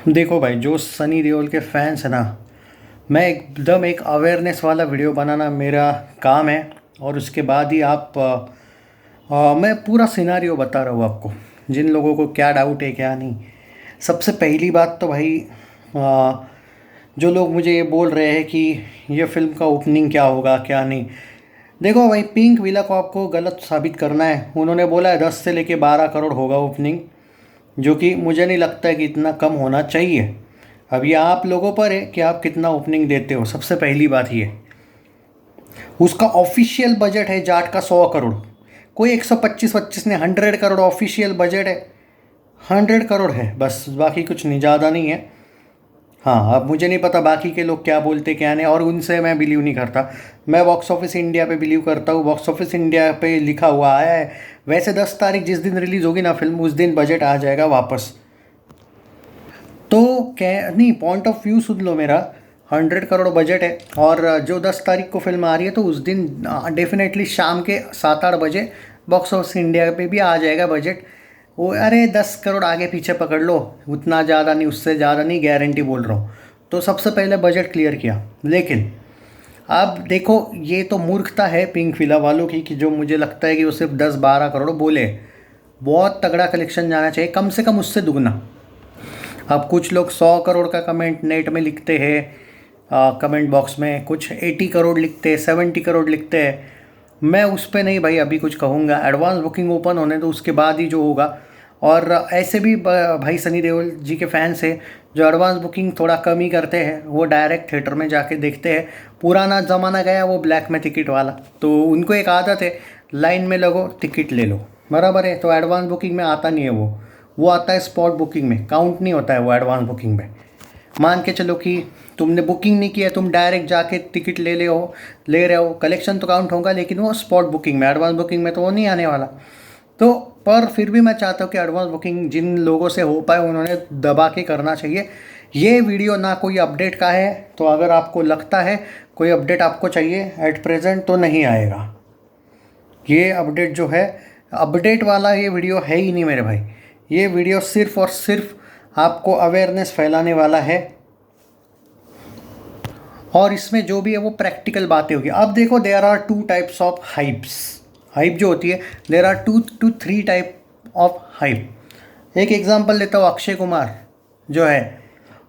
देखो भाई, जो सनी देओल के फैंस हैं ना, मैं एकदम एक अवेयरनेस वाला वीडियो बनाना मेरा काम है। और उसके बाद ही मैं पूरा सिनारियो बता रहा हूँ आपको, जिन लोगों को क्या डाउट है क्या नहीं। सबसे पहली बात तो भाई, आ, जो लोग मुझे ये बोल रहे हैं कि ये फिल्म का ओपनिंग क्या होगा क्या नहीं। देखो भाई, पिंक विला को आपको गलत साबित करना है। उन्होंने बोला है 10 से लेके 12 करोड़ होगा ओपनिंग, जो कि मुझे नहीं लगता है कि इतना कम होना चाहिए। अब ये आप लोगों पर है कि आप कितना ओपनिंग देते हो। सबसे पहली बात ये, उसका ऑफिशियल बजट है जाट का 100 करोड़। कोई 125 ने 100 करोड़ ऑफिशियल बजट है। 100 करोड़ है बस, बाकी कुछ नहीं, ज़्यादा नहीं है। हाँ, अब मुझे नहीं पता बाकी के लोग क्या बोलते क्या नहीं, और उनसे मैं बिलीव नहीं करता। मैं बॉक्स ऑफिस इंडिया पे बिलीव करता हूँ। बॉक्स ऑफिस इंडिया पे लिखा हुआ आया है। वैसे 10 तारीख जिस दिन रिलीज़ होगी ना फिल्म, उस दिन बजट आ जाएगा वापस। तो क्या नहीं, पॉइंट ऑफ व्यू सुन लो मेरा। 100 करोड़ बजट है, और जो 10 तारीख को फिल्म आ रही है तो उस दिन डेफिनेटली शाम के 7-8 बजे बॉक्स ऑफिस इंडिया पे भी आ जाएगा बजट। वो अरे 10 करोड़ आगे पीछे पकड़ लो, उतना ज़्यादा नहीं, उससे ज़्यादा नहीं, गारंटी बोल रहा हूँ। तो सबसे पहले बजट क्लियर किया। लेकिन अब देखो, ये तो मूर्खता है पिंक विला वालों की, कि जो मुझे लगता है कि वो सिर्फ 10-12 करोड़ बोले। बहुत तगड़ा कलेक्शन जाना चाहिए, कम से कम उससे दुगना। अब कुछ लोग 100 करोड़ का कमेंट नेट में लिखते हैं, कमेंट बॉक्स में कुछ 80 करोड़ लिखते हैं, 70 करोड़ लिखते हैं। मैं उस पर नहीं भाई अभी कुछ कहूँगा। एडवांस बुकिंग ओपन होने तो उसके बाद ही जो होगा। और ऐसे भी भाई सनी देओल जी के फैंस हैं जो एडवांस बुकिंग थोड़ा कम ही करते हैं, वो डायरेक्ट थिएटर में जाके देखते हैं। पुराना ज़माना गया वो ब्लैक में टिकट वाला, तो उनको एक आदत है, लाइन में लगो टिकट ले लो, बराबर है। तो एडवांस बुकिंग में आता नहीं है वो आता है स्पॉट बुकिंग में, काउंट नहीं होता है वो एडवांस बुकिंग में। मान के चलो कि तुमने बुकिंग नहीं किया, तुम डायरेक्ट जाके टिकट ले रहे हो, कलेक्शन तो काउंट होगा, लेकिन वो स्पॉट बुकिंग में, एडवांस बुकिंग में तो वो नहीं आने वाला। तो पर फिर भी मैं चाहता हूँ कि एडवांस बुकिंग जिन लोगों से हो पाए उन्होंने दबा के करना चाहिए। ये वीडियो ना कोई अपडेट का है, तो अगर आपको लगता है कोई अपडेट आपको चाहिए एट प्रेजेंट, तो नहीं आएगा। ये अपडेट जो है, अपडेट वाला ये वीडियो है ही नहीं मेरे भाई। ये वीडियो सिर्फ और सिर्फ आपको अवेयरनेस फैलाने वाला है, और इसमें जो भी है वो प्रैक्टिकल बातें होगी। अब देखो, there are two types of hypes. Hype जो होती है, there are 2 to 3 type of hype. एक एग्जांपल लेता हूँ, अक्षय कुमार जो है,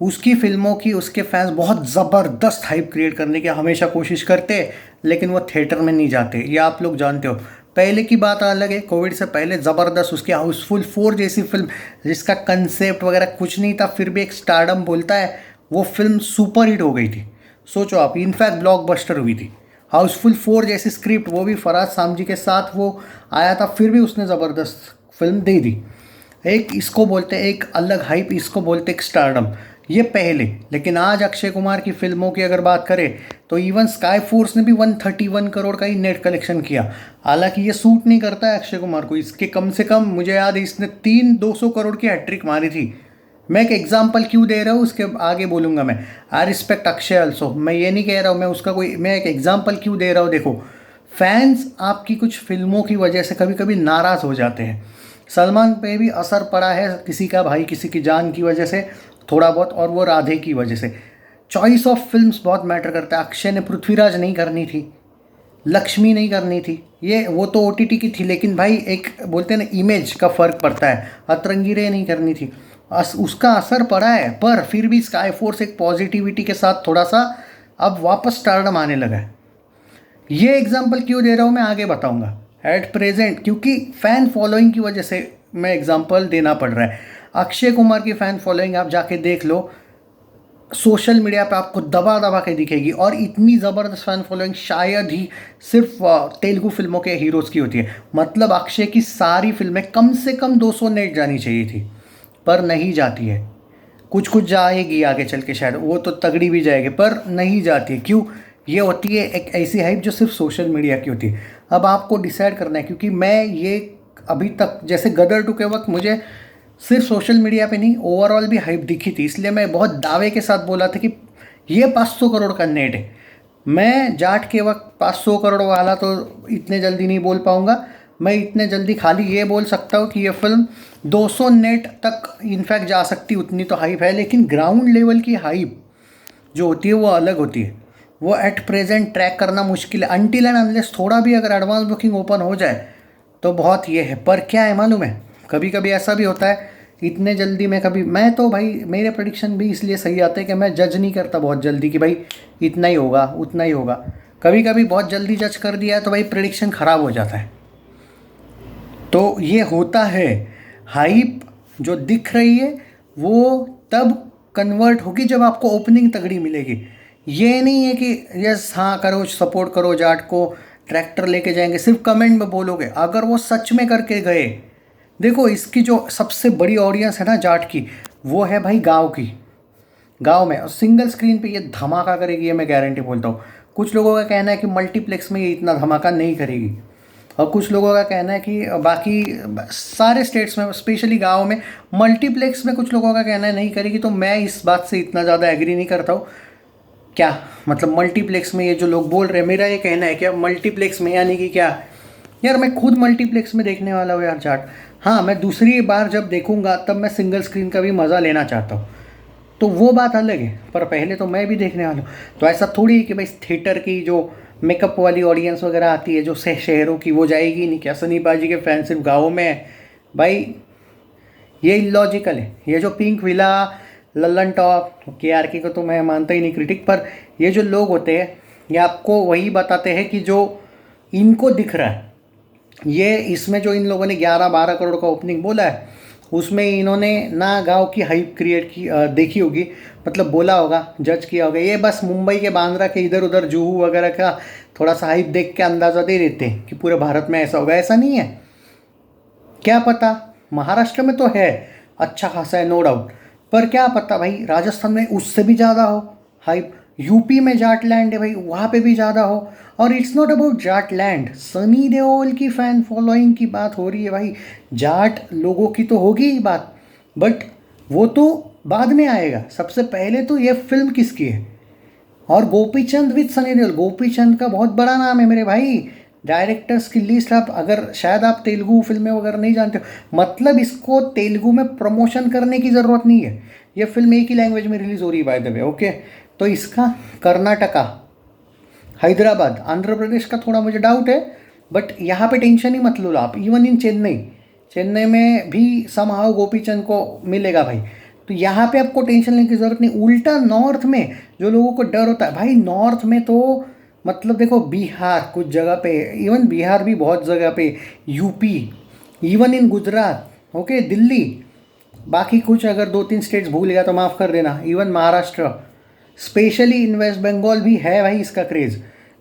उसकी फिल्मों की उसके फैंस बहुत ज़बरदस्त हाइप क्रिएट करने की हमेशा कोशिश करते हैं, लेकिन वो थिएटर में नहीं जाते, ये आप लोग जानते हो। पहले की बात अलग है, कोविड से पहले ज़बरदस्त उसकी हाउसफुल 4 जैसी फिल्म, जिसका कंसेप्ट वगैरह कुछ नहीं था, फिर भी एक स्टारडम बोलता है, वो फिल्म सुपर हिट हो गई थी। सोचो आप, इनफैक्ट ब्लॉकबस्टर हुई थी। हाउसफुल 4 जैसी स्क्रिप्ट, वो भी फराज सामजी के साथ वो आया था, फिर भी उसने ज़बरदस्त फिल्म दे दी। एक इसको बोलते हैं एक अलग हाइप, इसको बोलते हैं एक स्टारडम। ये पहले। लेकिन आज अक्षय कुमार की फिल्मों की अगर बात करें, तो इवन स्काई फोर्स ने भी 131 करोड़ का ही नेट कलेक्शन किया। हालांकि ये सूट नहीं करता है अक्षय कुमार को, इसके कम से कम मुझे याद है इसने 200 करोड़ की हैट्रिक मारी थी। मैं एक एग्जाम्पल क्यों दे रहा हूँ उसके आगे बोलूँगा मैं। आई रिस्पेक्ट अक्षय ऑल्सो, मैं ये नहीं कह रहा हूँ मैं उसका कोई, मैं एक एग्जाम्पल क्यों दे रहा हूँ। देखो, फैंस आपकी कुछ फिल्मों की वजह से कभी कभी नाराज़ हो जाते हैं। सलमान पे भी असर पड़ा है किसी का भाई, किसी की जान की वजह से थोड़ा बहुत, और वो राधे की वजह से। चॉइस ऑफ फिल्म्स बहुत मैटर करता है। अक्षय ने पृथ्वीराज नहीं करनी थी, लक्ष्मी नहीं करनी थी, ये वो तो ओटीटी की थी, लेकिन भाई एक बोलते हैं ना, इमेज का फ़र्क पड़ता है। अतरंगी रे नहीं करनी थी, उसका असर पड़ा है। पर फिर भी स्काई फोर्स एक पॉजिटिविटी के साथ थोड़ा सा अब वापस स्टारडम आने लगा है। ये एग्जाम्पल क्यों दे रहा हूँ मैं आगे बताऊँगा। एट प्रेजेंट क्योंकि फ़ैन फॉलोइंग की वजह से मैं एग्जाम्पल देना पड़ रहा है। अक्षय कुमार की फ़ैन फॉलोइंग आप जाके देख लो, सोशल मीडिया पे आपको दबा दबा के दिखेगी, और इतनी ज़बरदस्त फ़ैन फॉलोइंग शायद ही सिर्फ तेलुगु फिल्मों के हीरोज़ की होती है। मतलब अक्षय की सारी फिल्में कम से कम 200 नेट जानी चाहिए थी, पर नहीं जाती है। कुछ कुछ जाएगी आगे चल के, शायद वो तो तगड़ी भी जाएगी, पर नहीं जाती है। क्यों? ये होती है एक ऐसी हाइप जो सिर्फ सोशल मीडिया की होती है। अब आपको डिसाइड करना है, क्योंकि मैं ये अभी तक जैसे गदर 2 के वक्त मुझे सिर्फ सोशल मीडिया पे नहीं, ओवरऑल भी हाइप दिखी थी, इसलिए मैं बहुत दावे के साथ बोला था कि ये 500 करोड़ का नेट है। मैं जाट के वक्त 500 करोड़ वाला तो इतने जल्दी नहीं बोल पाऊँगा, मैं इतने जल्दी खाली ये बोल सकता हूँ कि ये फिल्म 200 नेट तक इनफैक्ट जा सकती, उतनी तो हाइप है, लेकिन ग्राउंड लेवल की हाइप जो होती है वो अलग होती है। वो एट प्रेजेंट ट्रैक करना मुश्किल है, अनटिल एंड अनलेस थोड़ा भी अगर एडवांस बुकिंग ओपन हो जाए तो बहुत ये है। पर क्या है मालूम है, कभी कभी ऐसा भी होता है इतने जल्दी में, कभी मैं तो भाई मेरे प्रेडिक्शन भी इसलिए सही आते हैं कि मैं जज नहीं करता बहुत जल्दी कि भाई इतना ही होगा उतना ही होगा। कभी कभी बहुत जल्दी जज कर दिया तो भाई प्रेडिक्शन ख़राब हो जाता है। तो ये होता है, हाइप जो दिख रही है वो तब कन्वर्ट होगी जब आपको ओपनिंग तगड़ी मिलेगी। ये नहीं है कि यस हाँ करो सपोर्ट करो जाट को, ट्रैक्टर लेके जाएंगे सिर्फ कमेंट में बोलोगे, अगर वो सच में करके गए। देखो इसकी जो सबसे बड़ी ऑडियंस है ना जाट की, वो है भाई गांव की। गांव में और सिंगल स्क्रीन पे ये धमाका करेगी, ये मैं गारंटी बोलता हूँ। कुछ लोगों का कहना है कि मल्टीप्लेक्स में ये इतना धमाका नहीं करेगी, और कुछ लोगों का कहना है कि बाकी सारे स्टेट्स में स्पेशली गाँव में मल्टीप्लेक्स में कुछ लोगों का कहना है नहीं करेगी। तो मैं इस बात से इतना ज़्यादा एग्री नहीं करता हूँ। क्या मतलब मल्टीप्लेक्स में ये जो लोग बोल रहे हैं, मेरा ये कहना है क्या मल्टीप्लेक्स में यानी कि क्या यार, मैं खुद मल्टीप्लेक्स में देखने वाला हूँ यार जाट। हाँ मैं दूसरी बार जब देखूंगा तब मैं सिंगल स्क्रीन का भी मज़ा लेना चाहता हूँ, तो वो बात अलग है, पर पहले तो मैं भी देखने वाला हूँ। तो ऐसा थोड़ी है कि भाई थिएटर की जो मेकअप वाली ऑडियंस वगैरह आती है जो शहरों की, वो जाएगी नहीं क्या? सनी पाजी के फैन सिर्फ गाँव में है भाई, ये इलॉजिकल है। ये जो pink villa, Lallan top, KRK को तो मैं मानता ही नहीं क्रिटिक, पर ये जो लोग होते हैं ये आपको वही बताते हैं कि जो इनको दिख रहा है। ये इसमें जो इन लोगों ने 11-12 करोड़ का ओपनिंग बोला है, उसमें इन्होंने ना गांव की हाइप क्रिएट की देखी होगी, मतलब बोला होगा, जज किया होगा। ये बस मुंबई के बांद्रा के इधर उधर जुहू वगैरह का थोड़ा सा हाइप देख के अंदाज़ा दे देते हैं कि पूरे भारत में ऐसा होगा। ऐसा नहीं है, क्या पता महाराष्ट्र में तो है अच्छा खासा है नो डाउट, पर क्या पता भाई राजस्थान में उससे भी ज़्यादा हो हाइप, यूपी में जाट लैंड है भाई वहाँ पे भी ज़्यादा हो। और it's not about Jat land, Sunny Deol की फ़ैन फॉलोइंग की बात हो रही है भाई, जाट लोगों की तो होगी ही बात, बट वो तो बाद में आएगा। सबसे पहले तो ये फिल्म किसकी है, और गोपीचंद विद सनी देओल, गोपीचंद का बहुत बड़ा नाम है मेरे भाई। डायरेक्टर्स की लिस्ट आप अगर शायद आप तेलुगु फिल्में वगैरह नहीं जानते हो, मतलब इसको तेलुगु में प्रमोशन करने की ज़रूरत नहीं है। ये फिल्म एक ही लैंग्वेज में रिलीज़ हो रही है बाय द वे, ओके। तो इसका कर्नाटका, हैदराबाद, आंध्र प्रदेश का थोड़ा मुझे डाउट है, बट यहाँ पे टेंशन ही मत लो आप। इवन इन चेन्नई, चेन्नई में भी समहाउ गोपीचंद को मिलेगा भाई, तो यहाँ पे आपको टेंशन लेने की ज़रूरत नहीं। उल्टा नॉर्थ में जो लोगों को डर होता है भाई, नॉर्थ में तो मतलब देखो बिहार कुछ जगह पे, इवन बिहार भी बहुत जगह पे, UP, even in Gujarat, okay, Delhi, बाकी कुछ अगर 2-3 स्टेट्स भूल गया तो माफ़ कर देना, even Maharashtra, specially in West Bengal भी है भाई इसका क्रेज़।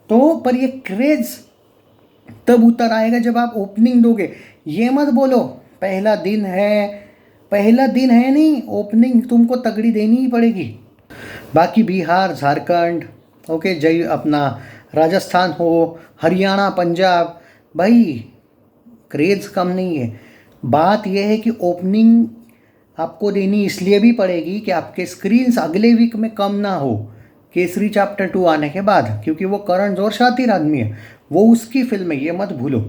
तो पर ये क्रेज़ तब उतर आएगा जब आप ओपनिंग दोगे। ये मत बोलो पहला दिन है, पहला दिन है नहीं, ओपनिंग तुमको तगड़ी देनी ही पड़ेगी। बाकी बिहार, झारखंड, ओके, जय अपना राजस्थान हो, हरियाणा, पंजाब, भाई क्रेज़ कम नहीं है। बात यह है कि ओपनिंग आपको देनी इसलिए भी पड़ेगी कि आपके स्क्रीन्स अगले वीक में कम ना हो केसरी चैप्टर 2 आने के बाद, क्योंकि वो करण जोहर शातिर आदमी है, वो उसकी फिल्म है, ये मत भूलो।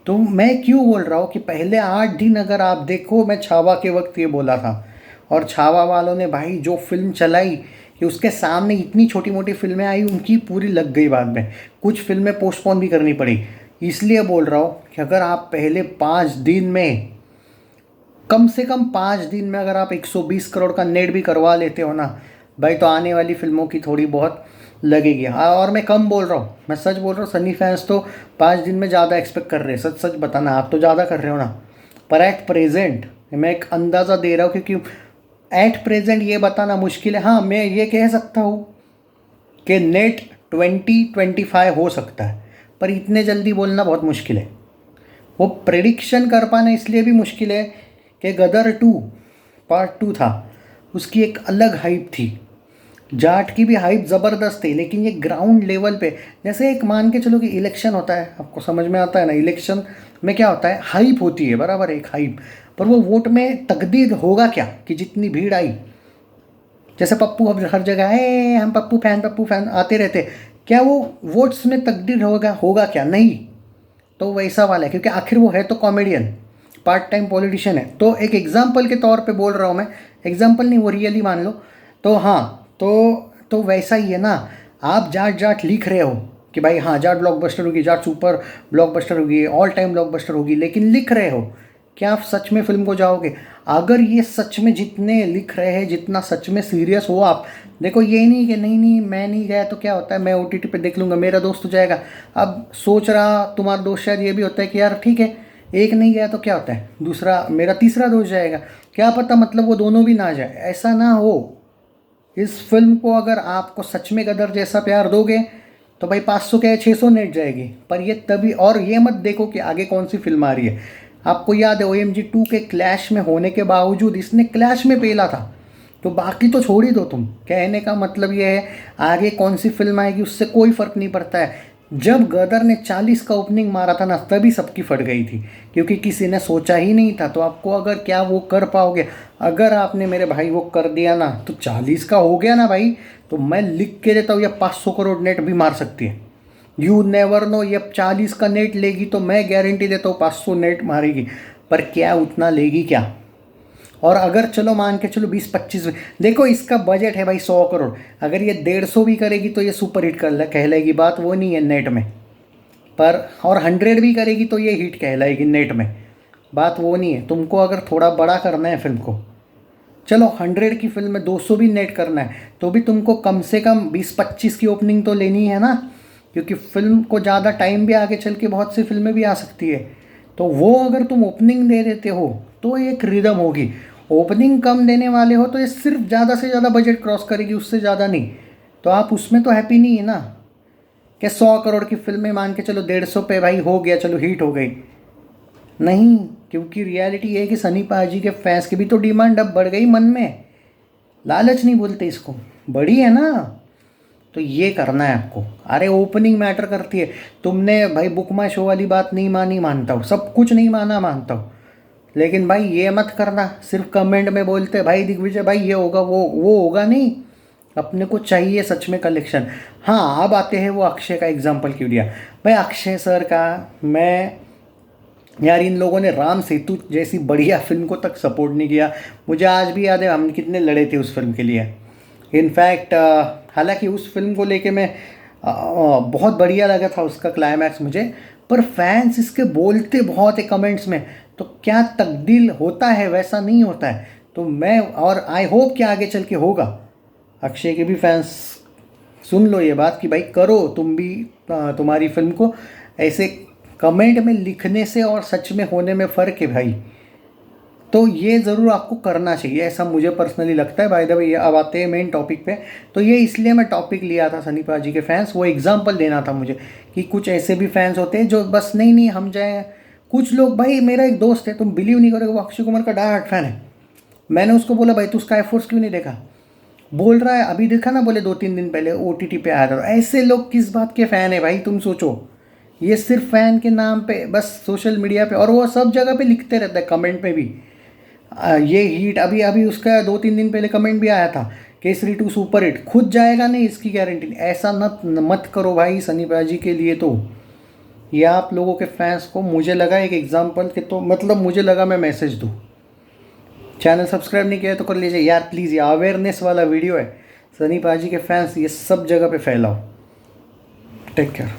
तो मैं क्यों बोल रहा हूँ कि पहले 8 दिन अगर आप देखो, मैं छावा के वक्त ये बोला था, और छावा वालों ने भाई जो फिल्म चलाई कि उसके सामने इतनी छोटी मोटी फिल्में आई, उनकी पूरी लग गई बाद में, कुछ फिल्में पोस्टपोन भी करनी पड़ी। इसलिए बोल रहा हूँ कि अगर आप पहले 5 दिन में, कम से कम 5 दिन में अगर आप 120 करोड़ का नेट भी करवा लेते हो ना भाई, तो आने वाली फिल्मों की थोड़ी बहुत लगेगी। हाँ, और मैं कम बोल रहा हूँ, मैं सच बोल रहा हूँ। सनी फैंस तो 5 दिन में ज़्यादा एक्सपेक्ट कर रहे हैं, सच सच बताना, आप तो ज़्यादा कर रहे हो ना। पर एट प्रेजेंट मैं एक अंदाज़ा दे रहा हूँ, क्योंकि एट प्रेजेंट ये बताना मुश्किल है। हाँ मैं ये कह सकता हूँ कि नेट 20-25 हो सकता है, पर इतने जल्दी बोलना बहुत मुश्किल है। वो प्रेडिक्शन कर पाना इसलिए भी मुश्किल है कि गदर 2 पार्ट 2 था, उसकी एक अलग हाइप थी, जाट की भी हाइप ज़बरदस्त थी, लेकिन ये ग्राउंड लेवल पे, जैसे एक मान के चलो कि इलेक्शन होता है, आपको समझ में आता है ना, इलेक्शन में क्या होता है, हाइप होती है, बराबर, एक हाइप, पर वो वोट में तकदीर होगा क्या कि जितनी भीड़ आई, जैसे पप्पू अब हर जगह है, हम पप्पू फैन आते रहते, क्या वो वोट्स में तकदीर होगा क्या? नहीं। तो वैसा वाला है, क्योंकि आखिर वो है तो कॉमेडियन, पार्ट टाइम पॉलिटिशियन है। तो एक एग्जाम्पल के तौर पे बोल रहा हूँ मैं, एग्जाम्पल नहीं, वो रियली मान लो। तो हाँ, तो वैसा ही है ना। आप जाट जाट लिख रहे हो कि भाई हाँ जाट ब्लॉकबस्टर होगी, जाट सुपर ब्लॉकबस्टर होगी, ऑल टाइम ब्लॉकबस्टर होगी, लेकिन लिख रहे हो, क्या आप सच में फिल्म को जाओगे? अगर ये सच में जितने लिख रहे हैं, जितना सच में सीरियस हो आप, देखो ये नहीं कि नहीं नहीं मैं नहीं गया तो क्या होता है, मैं OTT पे देख लूँगा, मेरा दोस्त तो जाएगा। अब सोच रहा तुम्हारा दोस्त शायद ये भी होता है कि यार ठीक है, एक नहीं गया तो क्या होता है, दूसरा मेरा तीसरा दोस्त जाएगा, क्या पता मतलब वो दोनों भी ना जाए, ऐसा ना हो। इस फिल्म को अगर आपको सच में गदर जैसा प्यार दोगे तो भाई 500 क्या 600 नेट जाएगी, पर ये तभी, और ये मत देखो कि आगे कौन सी फिल्म आ रही है। आपको याद है OMG 2 के क्लैश में होने के बावजूद इसने क्लैश में पेला था, तो बाकी तो छोड़ ही दो तुम। कहने का मतलब ये है, आगे कौन सी फिल्म आएगी उससे कोई फ़र्क नहीं पड़ता है। जब गदर ने 40 का ओपनिंग मारा था ना, तभी सबकी फट गई थी, क्योंकि किसी ने सोचा ही नहीं था। तो आपको अगर क्या वो कर पाओगे? अगर आपने मेरे भाई वो कर दिया ना, तो 40 का हो गया ना भाई, तो मैं लिख के देता हूँ ये 500 करोड़ नेट भी मार सकती है। यू नेवर नो, ये 40 का नेट लेगी तो मैं गारंटी देता हूँ 500 नेट मारेगी, पर क्या उतना लेगी क्या? और अगर चलो मान के चलो 20-25, देखो इसका बजट है भाई 100 करोड़, अगर ये 150 भी करेगी तो ये सुपर हिट कर कहलाएगी, बात वो नहीं है नेट में। पर और 100 भी करेगी तो ये हिट कहलाएगी नेट में, बात वो नहीं है। तुमको अगर थोड़ा बड़ा करना है फिल्म को, चलो 100 की फिल्म में 200 भी नेट करना है, तो भी तुमको कम से कम 20-25 की ओपनिंग तो लेनी है ना, क्योंकि फिल्म को ज़्यादा टाइम भी आगे चल के बहुत सी फिल्में भी आ सकती है। तो वो अगर तुम ओपनिंग दे देते हो तो एक रिदम होगी। ओपनिंग कम देने वाले हो तो ये सिर्फ ज़्यादा से ज़्यादा बजट क्रॉस करेगी, उससे ज़्यादा नहीं। तो आप उसमें तो हैप्पी नहीं है ना, कि 100 करोड़ की फिल्म में मान के चलो 150 पे भाई हो गया, चलो हिट हो गई। नहीं, क्योंकि रियलिटी ये है कि सनी पाजी के फैंस की भी तो डिमांड अब बढ़ गई मन में, लालच नहीं बोलते इसको, बड़ी है ना। तो ये करना है आपको। अरे ओपनिंग मैटर करती है। तुमने भाई बुक माई शो वाली बात नहीं मानी, मानता हूँ, सब कुछ नहीं माना, मानता हूँ, लेकिन भाई ये मत करना सिर्फ कमेंट में बोलते भाई दिग्विजय भाई ये होगा वो होगा नहीं। अपने को चाहिए सच में कलेक्शन। हाँ, अब आते हैं वो अक्षय का एग्जाम्पल क्यों दिया भाई, अक्षय सर का मैं, यार इन लोगों ने राम सेतु जैसी बढ़िया फिल्म को तक सपोर्ट नहीं किया। मुझे आज भी याद है हम कितने लड़े थे उस फिल्म के लिए। इनफैक्ट हालांकि उस फिल्म को लेके मैं बहुत बढ़िया लगा था उसका क्लाइमैक्स मुझे, पर फैंस इसके बोलते बहुत है कमेंट्स में, तो क्या तब्दील होता है? वैसा नहीं होता है। तो मैं, और आई होप कि आगे चल के होगा। अक्षय के भी फैंस सुन लो ये बात कि भाई करो तुम भी, तुम्हारी फिल्म को ऐसे कमेंट में लिखने से और सच में होने में फ़र्क है भाई। तो ये ज़रूर आपको करना चाहिए, ऐसा मुझे पर्सनली लगता है। बाय द वे अब आते हैं मेन टॉपिक पे। तो ये इसलिए मैं टॉपिक लिया था सनी पाजी के फैंस, वो एग्जांपल देना था मुझे कि कुछ ऐसे भी फैंस होते हैं जो बस नहीं नहीं हम जाएँ। कुछ लोग, भाई मेरा एक दोस्त है, तुम बिलीव नहीं करोगे, वो अक्षय कुमार का डाई हार्ट फैन है। मैंने उसको बोला भाई तू स्काई फोर्स क्यों नहीं देखा? बोल रहा है अभी देखा ना, बोले 2-3 दिन पहले OTT पे आया था। ऐसे लोग किस बात के फ़ैन है भाई, तुम सोचो। ये सिर्फ फ़ैन के नाम पे बस सोशल मीडिया पे, और वो सब जगह पे लिखते रहता है कमेंट में भी, ये हिट। अभी अभी उसका 2-3 दिन पहले कमेंट भी आया था, केसरी 2 सुपर हिट, खुद जाएगा नहीं इसकी गारंटी नहीं। ऐसा मत करो भाई सनी पाजी के लिए। तो ये आप लोगों के फैंस को, मुझे लगा एक एग्जाम्पल के, तो मतलब मुझे लगा मैं मैसेज दूँ। चैनल सब्सक्राइब नहीं किया है तो कर लीजिए यार प्लीज़, ये अवेयरनेस वाला वीडियो है। सनी पाजी के फैंस ये सब जगह पे फैलाओ। Take care.